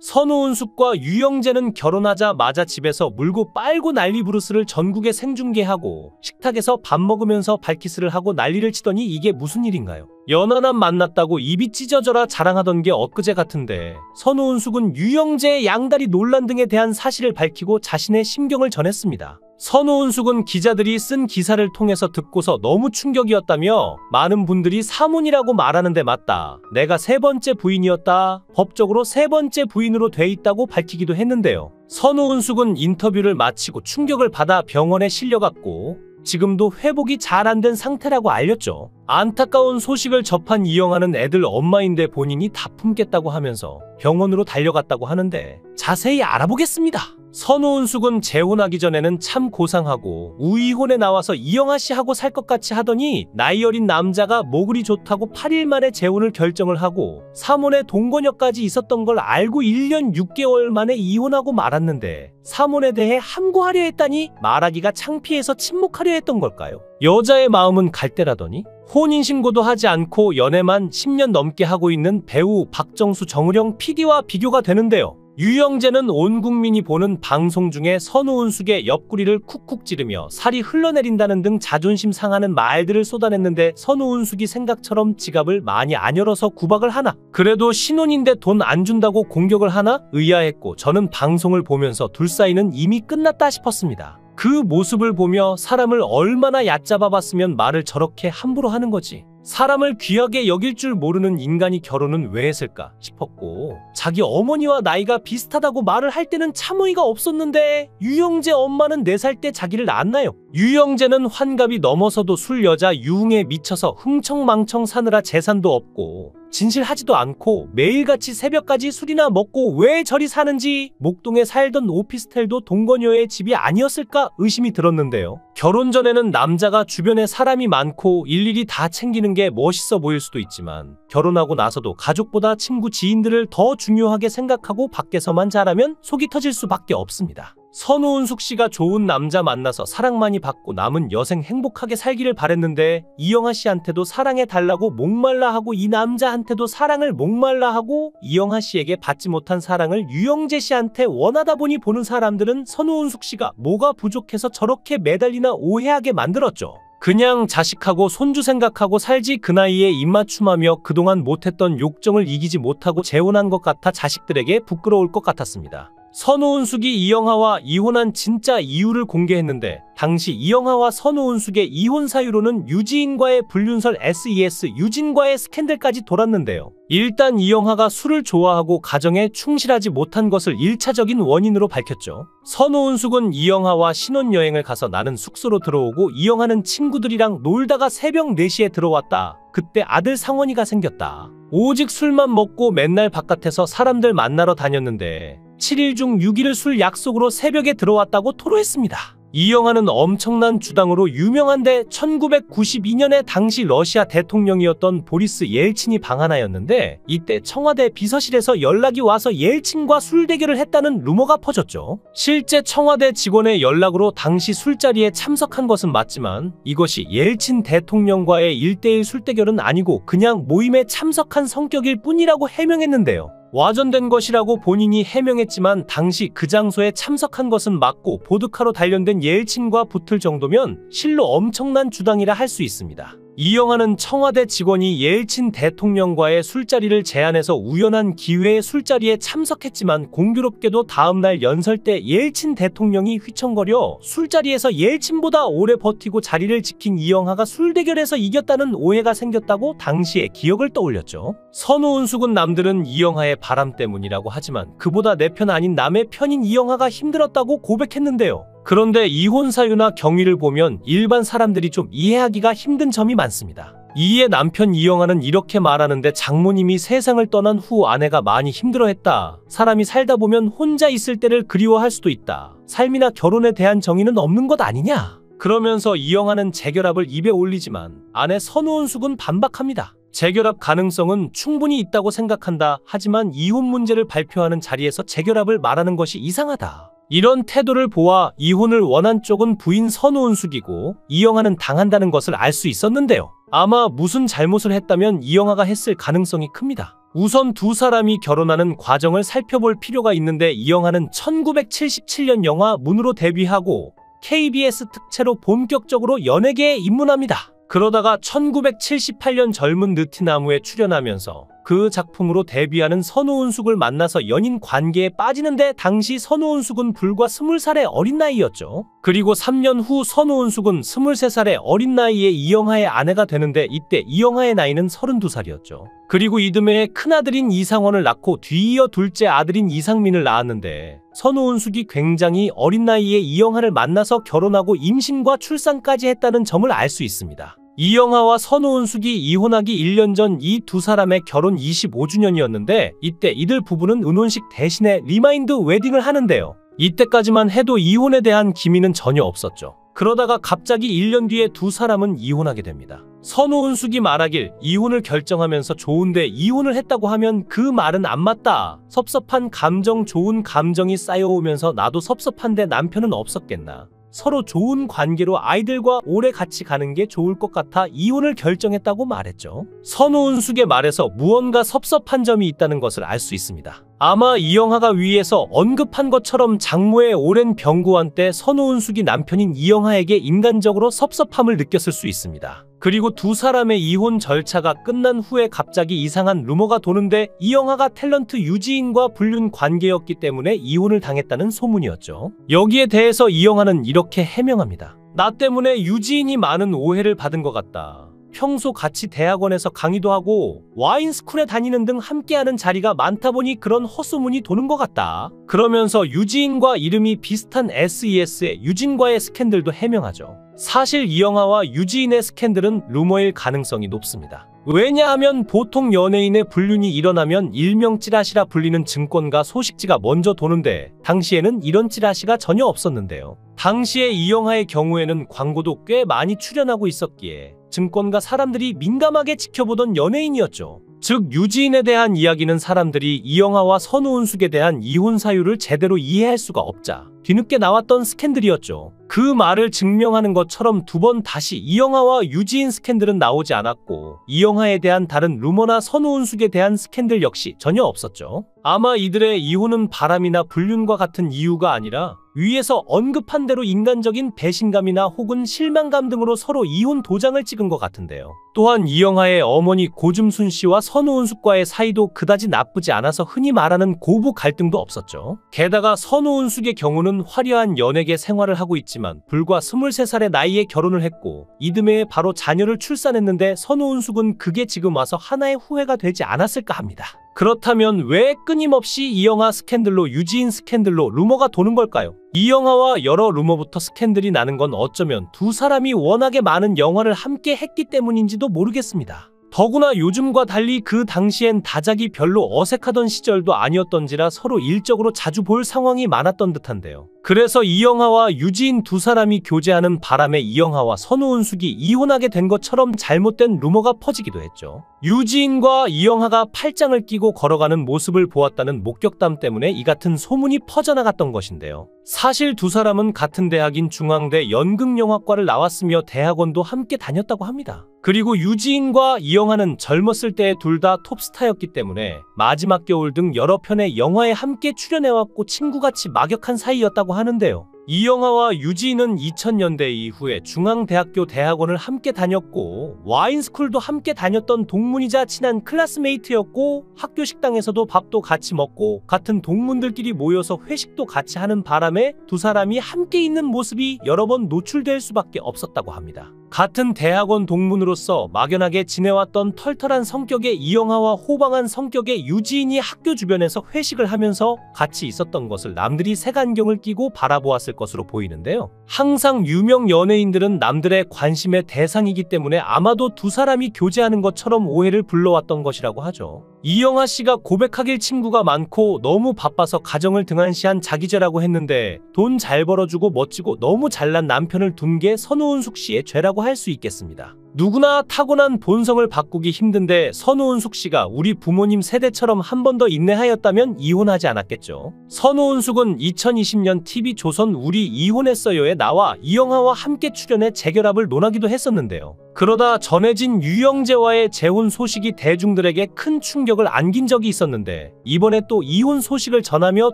선우은숙과 유영재는 결혼하자마자 집에서 물고 빨고 난리 부르스를 전국에 생중계하고 식탁에서 밥 먹으면서 발키스를 하고 난리를 치더니 이게 무슨 일인가요? 연하남 만났다고 입이 찢어져라 자랑하던 게 엊그제 같은데 선우은숙은 유영재의 양다리 논란 등에 대한 사실을 밝히고 자신의 심경을 전했습니다. 선우은숙은 기자들이 쓴 기사를 통해서 듣고서 너무 충격이었다며 많은 분들이 사문이라고 말하는데 맞다. 내가 세 번째 부인이었다. 법적으로 세 번째 부인으로 돼 있다고 밝히기도 했는데요. 선우은숙은 인터뷰를 마치고 충격을 받아 병원에 실려갔고 지금도 회복이 잘 안 된 상태라고 알렸죠. 안타까운 소식을 접한 이영하는 애들 엄마인데 본인이 다 품겠다고 하면서 병원으로 달려갔다고 하는데 자세히 알아보겠습니다. 선우은숙은 재혼하기 전에는 참 고상하고 우이혼에 나와서 이영하 씨하고 살 것 같이 하더니 나이 어린 남자가 모글이 좋다고 8일 만에 재혼을 결정을 하고 사몬에 동거녀까지 있었던 걸 알고 1년 6개월 만에 이혼하고 말았는데 사몬에 대해 함구하려 했다니 말하기가 창피해서 침묵하려 했던 걸까요? 여자의 마음은 갈대라더니 혼인신고도 하지 않고 연애만 10년 넘게 하고 있는 배우 박정수 정우령 PD와 비교가 되는데요. 유영재는 온 국민이 보는 방송 중에 선우은숙의 옆구리를 쿡쿡 찌르며 살이 흘러내린다는 등 자존심 상하는 말들을 쏟아냈는데 선우은숙이 생각처럼 지갑을 많이 안 열어서 구박을 하나? 그래도 신혼인데 돈 안 준다고 공격을 하나? 의아했고 저는 방송을 보면서 둘 사이는 이미 끝났다 싶었습니다. 그 모습을 보며 사람을 얼마나 얕잡아봤으면 말을 저렇게 함부로 하는 거지. 사람을 귀하게 여길 줄 모르는 인간이 결혼은 왜 했을까 싶었고 자기 어머니와 나이가 비슷하다고 말을 할 때는 참 의의가 없었는데 유영재 엄마는 4살 때 자기를 낳았나요? 유영재는 환갑이 넘어서도 술 여자 유흥에 미쳐서 흥청망청 사느라 재산도 없고 진실하지도 않고 매일같이 새벽까지 술이나 먹고 왜 저리 사는지 목동에 살던 오피스텔도 동거녀의 집이 아니었을까 의심이 들었는데요. 결혼 전에는 남자가 주변에 사람이 많고 일일이 다 챙기는 게 멋있어 보일 수도 있지만 결혼하고 나서도 가족보다 친구 지인들을 더 중요하게 생각하고 밖에서만 잘하면 속이 터질 수밖에 없습니다. 선우은숙 씨가 좋은 남자 만나서 사랑 많이 받고 남은 여생 행복하게 살기를 바랬는데 이영하 씨한테도 사랑해달라고 목말라 하고 이 남자한테도 사랑을 목말라 하고 이영하 씨에게 받지 못한 사랑을 유영재 씨한테 원하다 보니 보는 사람들은 선우은숙 씨가 뭐가 부족해서 저렇게 매달리나 오해하게 만들었죠. 그냥 자식하고 손주 생각하고 살지 그 나이에 입맞춤하며 그동안 못했던 욕정을 이기지 못하고 재혼한 것 같아 자식들에게 부끄러울 것 같았습니다. 선우은숙이 이영하와 이혼한 진짜 이유를 공개했는데 당시 이영하와 선우은숙의 이혼 사유로는 유지인과의 불륜설 SES 유진과의 스캔들까지 돌았는데요. 일단 이영하가 술을 좋아하고 가정에 충실하지 못한 것을 1차적인 원인으로 밝혔죠. 선우은숙은 이영하와 신혼여행을 가서 나는 숙소로 들어오고 이영하는 친구들이랑 놀다가 새벽 4시에 들어왔다. 그때 아들 상원이가 생겼다. 오직 술만 먹고 맨날 바깥에서 사람들 만나러 다녔는데 7일 중 6일을 술 약속으로 새벽에 들어왔다고 토로했습니다. 이영하는 엄청난 주당으로 유명한데 1992년에 당시 러시아 대통령이었던 보리스 옐친이 방 하나였는데 이때 청와대 비서실에서 연락이 와서 옐친과 술 대결을 했다는 루머가 퍼졌죠. 실제 청와대 직원의 연락으로 당시 술자리에 참석한 것은 맞지만 이것이 옐친 대통령과의 1대1 술 대결은 아니고 그냥 모임에 참석한 성격일 뿐이라고 해명했는데요. 와전된 것이라고 본인이 해명했지만 당시 그 장소에 참석한 것은 맞고 보드카로 단련된 옐친과 붙을 정도면 실로 엄청난 주당이라 할 수 있습니다. 이영하는 청와대 직원이 옐친 대통령과의 술자리를 제안해서 우연한 기회에 술자리에 참석했지만 공교롭게도 다음날 연설 때 옐친 대통령이 휘청거려 술자리에서 옐친보다 오래 버티고 자리를 지킨 이영하가 술대결에서 이겼다는 오해가 생겼다고 당시의 기억을 떠올렸죠. 선우은숙은 남들은 이영하의 바람 때문이라고 하지만 그보다 내 편 아닌 남의 편인 이영하가 힘들었다고 고백했는데요. 그런데 이혼 사유나 경위를 보면 일반 사람들이 좀 이해하기가 힘든 점이 많습니다. 이에 남편 이영하는 이렇게 말하는데 장모님이 세상을 떠난 후 아내가 많이 힘들어했다. 사람이 살다 보면 혼자 있을 때를 그리워할 수도 있다. 삶이나 결혼에 대한 정의는 없는 것 아니냐? 그러면서 이영하는 재결합을 입에 올리지만 아내 선우은숙은 반박합니다. 재결합 가능성은 충분히 있다고 생각한다. 하지만 이혼 문제를 발표하는 자리에서 재결합을 말하는 것이 이상하다. 이런 태도를 보아 이혼을 원한 쪽은 부인 선우은숙이고 이영하는 당한다는 것을 알 수 있었는데요. 아마 무슨 잘못을 했다면 이영하가 했을 가능성이 큽니다. 우선 두 사람이 결혼하는 과정을 살펴볼 필요가 있는데 이영하는 1977년 영화 문으로 데뷔하고 KBS 특채로 본격적으로 연예계에 입문합니다. 그러다가 1978년 젊은 느티나무에 출연하면서 그 작품으로 데뷔하는 선우은숙을 만나서 연인 관계에 빠지는데 당시 선우은숙은 불과 20살의 어린 나이였죠. 그리고 3년 후 선우은숙은 23살의 어린 나이에 이영하의 아내가 되는데 이때 이영하의 나이는 32살이었죠. 그리고 이듬해 큰아들인 이상원을 낳고 뒤이어 둘째 아들인 이상민을 낳았는데 선우은숙이 굉장히 어린 나이에 이영하를 만나서 결혼하고 임신과 출산까지 했다는 점을 알 수 있습니다. 이영하와 선우은숙이 이혼하기 1년 전 이 두 사람의 결혼 25주년이었는데 이때 이들 부부는 은혼식 대신에 리마인드 웨딩을 하는데요. 이때까지만 해도 이혼에 대한 기미는 전혀 없었죠. 그러다가 갑자기 1년 뒤에 두 사람은 이혼하게 됩니다. 선우은숙이 말하길 이혼을 결정하면서 좋은데 이혼을 했다고 하면 그 말은 안 맞다. 섭섭한 감정, 좋은 감정이 쌓여오면서 나도 섭섭한데 남편은 없었겠나. 서로 좋은 관계로 아이들과 오래 같이 가는 게 좋을 것 같아 이혼을 결정했다고 말했죠. 선우은숙의 말에서 무언가 섭섭한 점이 있다는 것을 알 수 있습니다. 아마 이영하가 위에서 언급한 것처럼 장모의 오랜 병고한 때 선우은숙이 남편인 이영하에게 인간적으로 섭섭함을 느꼈을 수 있습니다. 그리고 두 사람의 이혼 절차가 끝난 후에 갑자기 이상한 루머가 도는데 이영하가 탤런트 유지인과 불륜 관계였기 때문에 이혼을 당했다는 소문이었죠. 여기에 대해서 이영하는 이렇게 해명합니다. 나 때문에 유지인이 많은 오해를 받은 것 같다. 평소 같이 대학원에서 강의도 하고 와인스쿨에 다니는 등 함께하는 자리가 많다 보니 그런 헛소문이 도는 것 같다. 그러면서 유지인과 이름이 비슷한 SES의 유진과의 스캔들도 해명하죠. 사실 이영하와 유지인의 스캔들은 루머일 가능성이 높습니다. 왜냐하면 보통 연예인의 불륜이 일어나면 일명 찌라시라 불리는 증권가 소식지가 먼저 도는데 당시에는 이런 찌라시가 전혀 없었는데요. 당시에 이영하의 경우에는 광고도 꽤 많이 출연하고 있었기에 증권가 사람들이 민감하게 지켜보던 연예인이었죠. 즉 유지인에 대한 이야기는 사람들이 이영하와 선우은숙에 대한 이혼 사유를 제대로 이해할 수가 없자 뒤늦게 나왔던 스캔들이었죠. 그 말을 증명하는 것처럼 두 번 다시 이영하와 유지인 스캔들은 나오지 않았고 이영하에 대한 다른 루머나 선우은숙에 대한 스캔들 역시 전혀 없었죠. 아마 이들의 이혼은 바람이나 불륜과 같은 이유가 아니라 위에서 언급한 대로 인간적인 배신감이나 혹은 실망감 등으로 서로 이혼 도장을 찍은 것 같은데요. 또한 이영하의 어머니 고줌순 씨와 선우은숙과의 사이도 그다지 나쁘지 않아서 흔히 말하는 고부 갈등도 없었죠. 게다가 선우은숙의 경우는 화려한 연예계 생활을 하고 있지만 불과 23살의 나이에 결혼을 했고 이듬해에 바로 자녀를 출산했는데 선우은숙은 그게 지금 와서 하나의 후회가 되지 않았을까 합니다. 그렇다면 왜 끊임없이 이영하 스캔들로 유지인 스캔들로 루머가 도는 걸까요? 이영하와 여러 루머부터 스캔들이 나는 건 어쩌면 두 사람이 워낙에 많은 영화를 함께 했기 때문인지도 모르겠습니다. 더구나 요즘과 달리 그 당시엔 다작이 별로 어색하던 시절도 아니었던지라 서로 일적으로 자주 볼 상황이 많았던 듯한데요. 그래서 이영하와 유지인 두 사람이 교제하는 바람에 이영하와 선우은숙이 이혼하게 된 것처럼 잘못된 루머가 퍼지기도 했죠. 유지인과 이영하가 팔짱을 끼고 걸어가는 모습을 보았다는 목격담 때문에 이 같은 소문이 퍼져나갔던 것인데요. 사실 두 사람은 같은 대학인 중앙대 연극영화과를 나왔으며 대학원도 함께 다녔다고 합니다. 그리고 유지인과 이영하는 젊었을 때 둘 다 톱스타였기 때문에 마지막 겨울 등 여러 편의 영화에 함께 출연해왔고 친구같이 막역한 사이였다고 하는데요. 이영하와 유지인은 2000년대 이후에 중앙대학교 대학원을 함께 다녔고 와인스쿨도 함께 다녔던 동문이자 친한 클래스메이트였고 학교 식당에서도 밥도 같이 먹고 같은 동문들끼리 모여서 회식도 같이 하는 바람에 두 사람이 함께 있는 모습이 여러 번 노출될 수밖에 없었다고 합니다. 같은 대학원 동문으로서 막연하게 지내왔던 털털한 성격의 이영하와 호방한 성격의 유지인이 학교 주변에서 회식을 하면서 같이 있었던 것을 남들이 색안경을 끼고 바라보았을 것으로 보이는데요. 항상 유명 연예인들은 남들의 관심의 대상이기 때문에 아마도 두 사람이 교제하는 것처럼 오해를 불러왔던 것이라고 하죠. 이영하 씨가 고백하길 친구가 많고 너무 바빠서 가정을 등한시한 자기죄라고 했는데 돈 잘 벌어주고 멋지고 너무 잘난 남편을 둔 게 선우은숙 씨의 죄라고 할 수 있겠습니다. 누구나 타고난 본성을 바꾸기 힘든데 선우은숙 씨가 우리 부모님 세대처럼 한 번 더 인내하였다면 이혼하지 않았겠죠. 선우은숙은 2020년 TV조선 우리 이혼했어요에 나와 이영하와 함께 출연해 재결합을 논하기도 했었는데요. 그러다 전해진 유영재와의 재혼 소식이 대중들에게 큰 충격을 안긴 적이 있었는데 이번에 또 이혼 소식을 전하며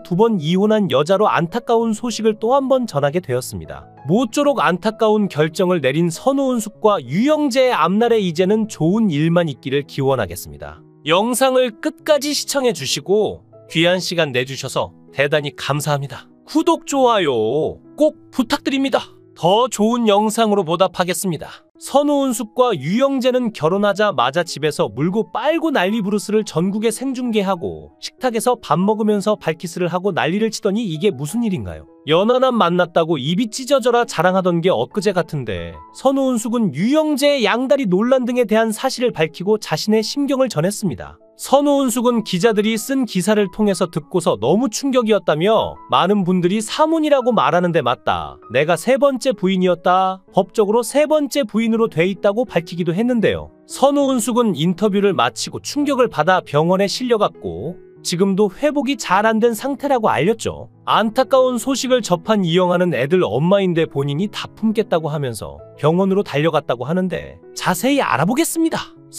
2번 이혼한 여자로 안타까운 소식을 또 한 번 전하게 되었습니다. 모쪼록 안타까운 결정을 내린 선우은숙과 유영재의 앞날에 이제는 좋은 일만 있기를 기원하겠습니다. 영상을 끝까지 시청해 주시고 귀한 시간 내주셔서 대단히 감사합니다. 구독, 좋아요 꼭 부탁드립니다. 더 좋은 영상으로 보답하겠습니다. 선우은숙과 유영재는 결혼하자마자 집에서 물고 빨고 난리 부르스를 전국에 생중계하고 식탁에서 밥 먹으면서 발키스를 하고 난리를 치더니 이게 무슨 일인가요? 연하남 만났다고 입이 찢어져라 자랑하던 게 엊그제 같은데 선우은숙은 유영재의 양다리 논란 등에 대한 사실을 밝히고 자신의 심경을 전했습니다. 선우은숙은 기자들이 쓴 기사를 통해서 듣고서 너무 충격이었다며 많은 분들이 사문이라고 말하는데 맞다. 내가 3번째 부인이었다. 법적으로 3번째 부인으로 돼 있다고 밝히기도 했는데요. 선우은숙은 인터뷰를 마치고 충격을 받아 병원에 실려갔고 지금도 회복이 잘 안 된 상태라고 알렸죠. 안타까운 소식을 접한 이영하는 애들 엄마인데 본인이 다 품겠다고 하면서 병원으로 달려갔다고 하는데 자세히 알아보겠습니다.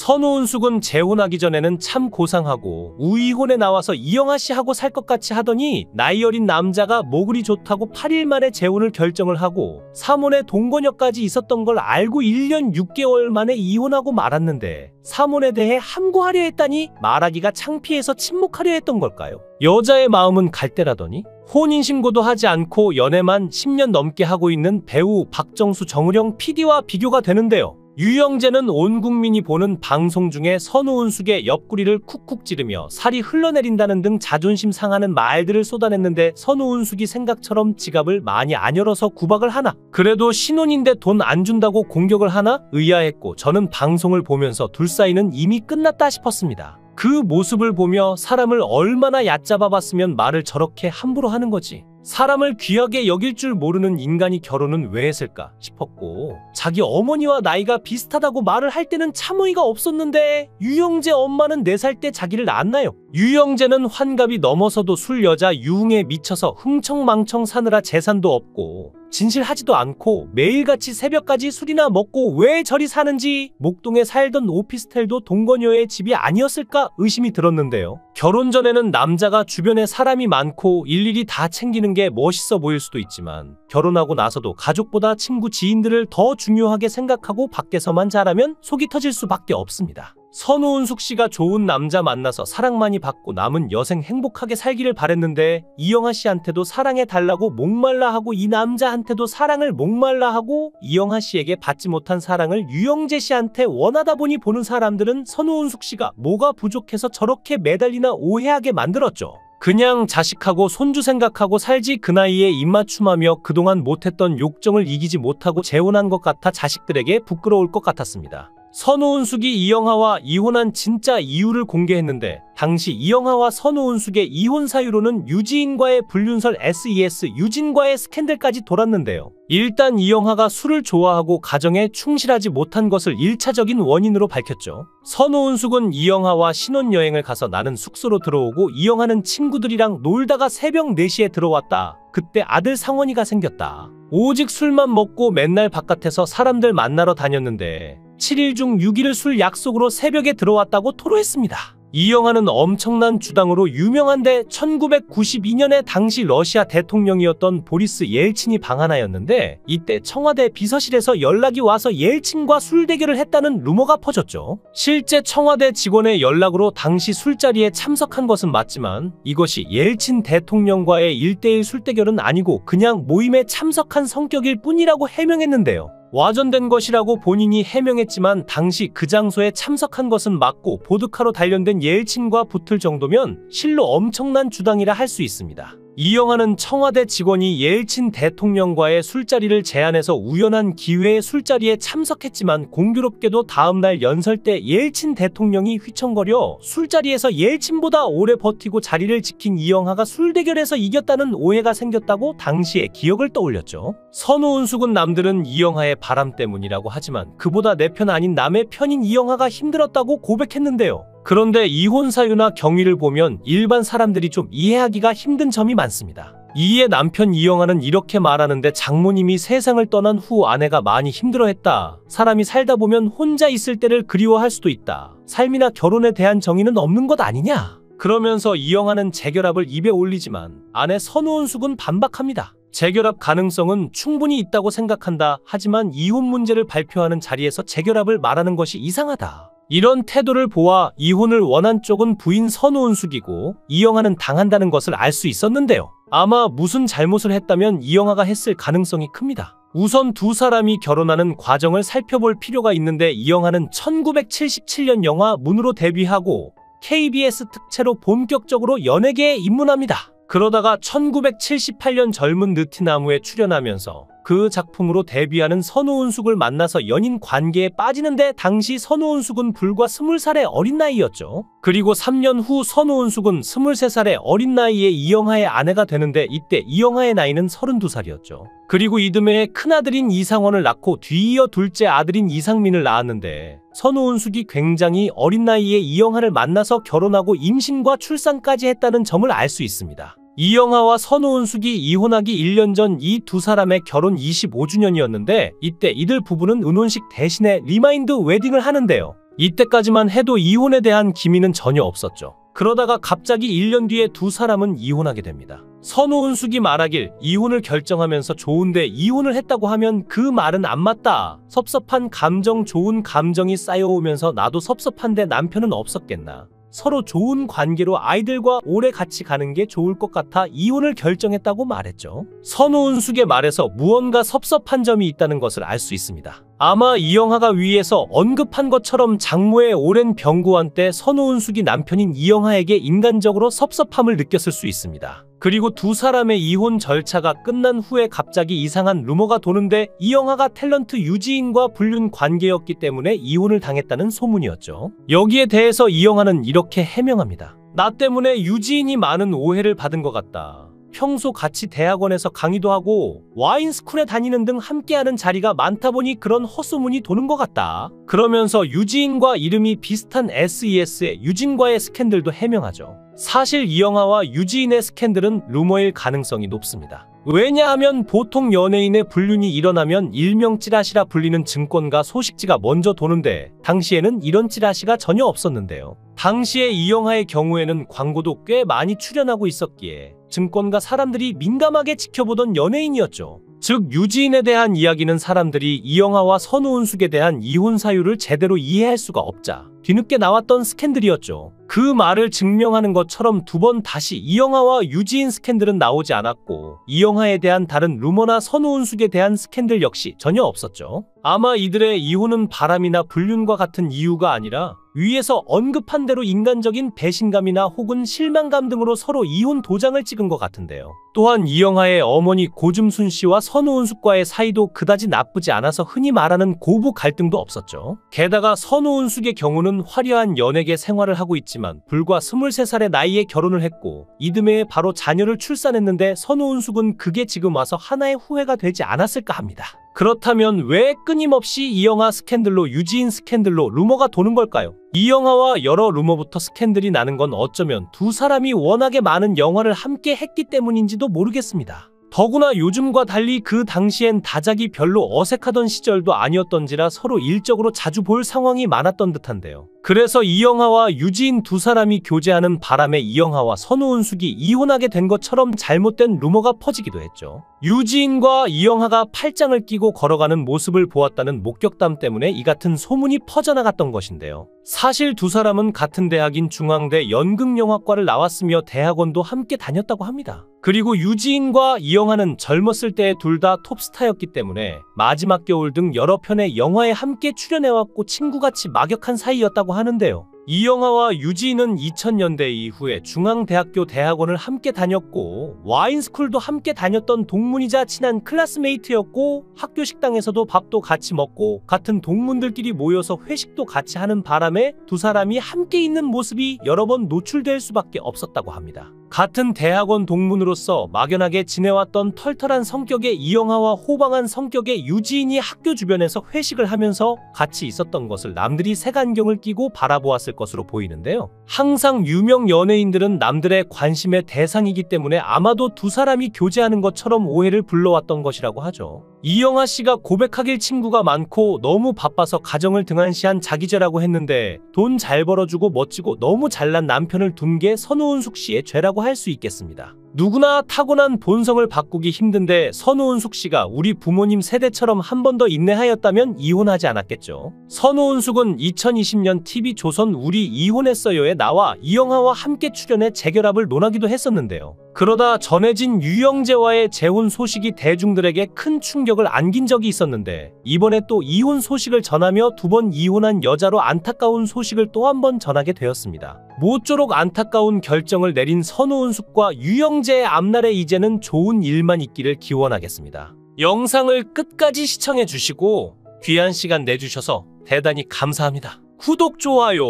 선우은숙은 재혼하기 전에는 참 고상하고 우이혼에 나와서 이영하 씨하고 살 것 같이 하더니 나이 어린 남자가 모글이 좋다고 8일 만에 재혼을 결정을 하고 3혼의 동거녀까지 있었던 걸 알고 1년 6개월 만에 이혼하고 말았는데 3혼에 대해 함구하려 했다니 말하기가 창피해서 침묵하려 했던 걸까요? 여자의 마음은 갈대라더니 혼인신고도 하지 않고 연애만 10년 넘게 하고 있는 배우 박정수 정우령 PD와 비교가 되는데요. 유영재는 온 국민이 보는 방송 중에 선우은숙의 옆구리를 쿡쿡 찌르며 살이 흘러내린다는 등 자존심 상하는 말들을 쏟아냈는데 선우은숙이 생각처럼 지갑을 많이 안 열어서 구박을 하나? 그래도 신혼인데 돈 안 준다고 공격을 하나? 의아했고 저는 방송을 보면서 둘 사이는 이미 끝났다 싶었습니다. 그 모습을 보며 사람을 얼마나 얕잡아봤으면 말을 저렇게 함부로 하는 거지. 사람을 귀하게 여길 줄 모르는 인간이 결혼은 왜 했을까 싶었고 자기 어머니와 나이가 비슷하다고 말을 할 때는 참 어이가 없었는데 유영재 엄마는 4살 때 자기를 낳았나요? 유영재는 환갑이 넘어서도 술 여자 유흥에 미쳐서 흥청망청 사느라 재산도 없고 진실하지도 않고 매일같이 새벽까지 술이나 먹고 왜 저리 사는지 목동에 살던 오피스텔도 동거녀의 집이 아니었을까 의심이 들었는데요. 결혼 전에는 남자가 주변에 사람이 많고 일일이 다 챙기는 게 멋있어 보일 수도 있지만 결혼하고 나서도 가족보다 친구 지인들을 더 중요하게 생각하고 밖에서만 자라면 속이 터질 수밖에 없습니다. 선우은숙 씨가 좋은 남자 만나서 사랑 많이 받고 남은 여생 행복하게 살기를 바랬는데 이영하 씨한테도 사랑해 달라고 목말라 하고 이 남자한테도 사랑을 목말라 하고 이영하 씨에게 받지 못한 사랑을 유영재 씨한테 원하다 보니 보는 사람들은 선우은숙 씨가 뭐가 부족해서 저렇게 매달리나 오해하게 만들었죠. 그냥 자식하고 손주 생각하고 살지 그 나이에 입맞춤하며 그동안 못했던 욕정을 이기지 못하고 재혼한 것 같아 자식들에게 부끄러울 것 같았습니다. 선우은숙이 이영하와 이혼한 진짜 이유를 공개했는데 당시 이영하와 선우은숙의 이혼 사유로는 유지인과의 불륜설 SES 유진과의 스캔들까지 돌았는데요. 일단 이영하가 술을 좋아하고 가정에 충실하지 못한 것을 1차적인 원인으로 밝혔죠. 선우은숙은 이영하와 신혼여행을 가서 나는 숙소로 들어오고 이영하는 친구들이랑 놀다가 새벽 4시에 들어왔다. 그때 아들 상원이가 생겼다. 오직 술만 먹고 맨날 바깥에서 사람들 만나러 다녔는데 7일 중 6일을 술 약속으로 새벽에 들어왔다고 토로했습니다. 이영하는 엄청난 주당으로 유명한데 1992년에 당시 러시아 대통령이었던 보리스 옐친이 방 하나였는데 이때 청와대 비서실에서 연락이 와서 옐친과 술 대결을 했다는 루머가 퍼졌죠. 실제 청와대 직원의 연락으로 당시 술자리에 참석한 것은 맞지만 이것이 옐친 대통령과의 1대1 술대결은 아니고 그냥 모임에 참석한 성격일 뿐이라고 해명했는데요. 와전된 것이라고 본인이 해명했지만 당시 그 장소에 참석한 것은 맞고 보드카로 단련된 옐친과 붙을 정도면 실로 엄청난 주당이라 할 수 있습니다. 이영하는 청와대 직원이 옐친 대통령과의 술자리를 제안해서 우연한 기회에 술자리에 참석했지만 공교롭게도 다음날 연설 때 옐친 대통령이 휘청거려 술자리에서 옐친보다 오래 버티고 자리를 지킨 이영하가 술대결에서 이겼다는 오해가 생겼다고 당시의 기억을 떠올렸죠. 선우은숙은 남들은 이영하의 바람 때문이라고 하지만 그보다 내 편 아닌 남의 편인 이영하가 힘들었다고 고백했는데요. 그런데 이혼 사유나 경위를 보면 일반 사람들이 좀 이해하기가 힘든 점이 많습니다. 이에 남편 이영하는 이렇게 말하는데 장모님이 세상을 떠난 후 아내가 많이 힘들어했다. 사람이 살다 보면 혼자 있을 때를 그리워할 수도 있다. 삶이나 결혼에 대한 정의는 없는 것 아니냐? 그러면서 이영하는 재결합을 입에 올리지만 아내 선우은숙은 반박합니다. 재결합 가능성은 충분히 있다고 생각한다. 하지만 이혼 문제를 발표하는 자리에서 재결합을 말하는 것이 이상하다. 이런 태도를 보아 이혼을 원한 쪽은 부인 선우은숙이고 이영하는 당한다는 것을 알 수 있었는데요. 아마 무슨 잘못을 했다면 이영하가 했을 가능성이 큽니다. 우선 두 사람이 결혼하는 과정을 살펴볼 필요가 있는데 이영하는 1977년 영화 문으로 데뷔하고 KBS 특채로 본격적으로 연예계에 입문합니다. 그러다가 1978년 젊은 느티나무에 출연하면서 그 작품으로 데뷔하는 선우은숙을 만나서 연인 관계에 빠지는데 당시 선우은숙은 불과 20살의 어린 나이였죠. 그리고 3년 후 선우은숙은 23살의 어린 나이에 이영하의 아내가 되는데 이때 이영하의 나이는 32살이었죠. 그리고 이듬해 큰아들인 이상원을 낳고 뒤이어 둘째 아들인 이상민을 낳았는데 선우은숙이 굉장히 어린 나이에 이영하를 만나서 결혼하고 임신과 출산까지 했다는 점을 알 수 있습니다. 이영하와 선우은숙이 이혼하기 1년 전 이 두 사람의 결혼 25주년이었는데 이때 이들 부부는 은혼식 대신에 리마인드 웨딩을 하는데요. 이때까지만 해도 이혼에 대한 기미는 전혀 없었죠. 그러다가 갑자기 1년 뒤에 두 사람은 이혼하게 됩니다. 선우은숙이 말하길 이혼을 결정하면서 좋은데 이혼을 했다고 하면 그 말은 안 맞다. 섭섭한 감정, 좋은 감정이 쌓여오면서 나도 섭섭한데 남편은 없었겠나. 서로 좋은 관계로 아이들과 오래 같이 가는 게 좋을 것 같아 이혼을 결정했다고 말했죠. 선우은숙의 말에서 무언가 섭섭한 점이 있다는 것을 알 수 있습니다. 아마 이영하가 위에서 언급한 것처럼 장모의 오랜 병고한 때 선우은숙이 남편인 이영하에게 인간적으로 섭섭함을 느꼈을 수 있습니다. 그리고 두 사람의 이혼 절차가 끝난 후에 갑자기 이상한 루머가 도는데 이영하가 탤런트 유지인과 불륜 관계였기 때문에 이혼을 당했다는 소문이었죠. 여기에 대해서 이영하는 이렇게 해명합니다. 나 때문에 유지인이 많은 오해를 받은 것 같다. 평소 같이 대학원에서 강의도 하고 와인스쿨에 다니는 등 함께하는 자리가 많다 보니 그런 헛소문이 도는 것 같다. 그러면서 유지인과 이름이 비슷한 SES의 유진과의 스캔들도 해명하죠. 사실 이영하와 유지인의 스캔들은 루머일 가능성이 높습니다. 왜냐하면 보통 연예인의 불륜이 일어나면 일명 찌라시라 불리는 증권가 소식지가 먼저 도는데 당시에는 이런 찌라시가 전혀 없었는데요. 당시에 이영하의 경우에는 광고도 꽤 많이 출연하고 있었기에 증권가 사람들이 민감하게 지켜보던 연예인이었죠. 즉 유지인에 대한 이야기는 사람들이 이영하와 선우은숙에 대한 이혼 사유를 제대로 이해할 수가 없자 뒤늦게 나왔던 스캔들이었죠. 그 말을 증명하는 것처럼 두 번 다시 이영하와 유지인 스캔들은 나오지 않았고 이영하에 대한 다른 루머나 선우은숙에 대한 스캔들 역시 전혀 없었죠. 아마 이들의 이혼은 바람이나 불륜과 같은 이유가 아니라 위에서 언급한 대로 인간적인 배신감이나 혹은 실망감 등으로 서로 이혼 도장을 찍은 것 같은데요. 또한 이영하의 어머니 고줌순 씨와 선우은숙과의 사이도 그다지 나쁘지 않아서 흔히 말하는 고부 갈등도 없었죠. 게다가 선우은숙의 경우는 화려한 연예계 생활을 하고 있지만 불과 23살의 나이에 결혼을 했고 이듬해에 바로 자녀를 출산했는데 선우은숙은 그게 지금 와서 하나의 후회가 되지 않았을까 합니다. 그렇다면 왜 끊임없이 이영하 스캔들로 유지인 스캔들로 루머가 도는 걸까요? 이영하와 여러 루머부터 스캔들이 나는 건 어쩌면 두 사람이 워낙에 많은 영화를 함께 했기 때문인지도 모르겠습니다. 더구나 요즘과 달리 그 당시엔 다작이 별로 어색하던 시절도 아니었던지라 서로 일적으로 자주 볼 상황이 많았던 듯한데요. 그래서 이영하와 유지인 두 사람이 교제하는 바람에 이영하와 선우은숙이 이혼하게 된 것처럼 잘못된 루머가 퍼지기도 했죠. 유지인과 이영하가 팔짱을 끼고 걸어가는 모습을 보았다는 목격담 때문에 이 같은 소문이 퍼져나갔던 것인데요. 사실 두 사람은 같은 대학인 중앙대 연극영화과를 나왔으며 대학원도 함께 다녔다고 합니다. 그리고 유지인과 이영하는 젊었을 때 둘 다 톱스타였기 때문에 마지막 겨울 등 여러 편의 영화에 함께 출연해왔고 친구같이 막역한 사이였다고 하는데요. 이영하와 유지인은 2000년대 이후에 중앙대학교 대학원을 함께 다녔고 와인스쿨도 함께 다녔던 동문이자 친한 클래스메이트였고 학교 식당에서도 밥도 같이 먹고 같은 동문들끼리 모여서 회식도 같이 하는 바람에 두 사람이 함께 있는 모습이 여러 번 노출될 수밖에 없었다고 합니다. 같은 대학원 동문으로서 막연하게 지내왔던 털털한 성격의 이영하와 호방한 성격의 유지인이 학교 주변에서 회식을 하면서 같이 있었던 것을 남들이 색안경을 끼고 바라보았을 것으로 보이는데요. 항상 유명 연예인들은 남들의 관심의 대상이기 때문에 아마도 두 사람이 교제하는 것처럼 오해를 불러왔던 것이라고 하죠. 이영하 씨가 고백하길 친구가 많고 너무 바빠서 가정을 등한시한 자기죄라고 했는데 돈 잘 벌어주고 멋지고 너무 잘난 남편을 둔 게 선우은숙 씨의 죄라고 할 수 있겠습니다. 누구나 타고난 본성을 바꾸기 힘든데 선우은숙 씨가 우리 부모님 세대처럼 한 번 더 인내하였다면 이혼하지 않았겠죠. 선우은숙은 2020년 TV조선 우리 이혼했어요에 나와 이영하와 함께 출연해 재결합을 논하기도 했었는데요. 그러다 전해진 유영재와의 재혼 소식이 대중들에게 큰 충격을 안긴 적이 있었는데 이번에 또 이혼 소식을 전하며 두 번 이혼한 여자로 안타까운 소식을 또 한 번 전하게 되었습니다. 모쪼록 안타까운 결정을 내린 선우은숙과 유영재의 앞날에 이제는 좋은 일만 있기를 기원하겠습니다. 영상을 끝까지 시청해 주시고 귀한 시간 내주셔서 대단히 감사합니다. 구독, 좋아요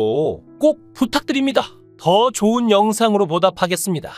꼭 부탁드립니다. 더 좋은 영상으로 보답하겠습니다.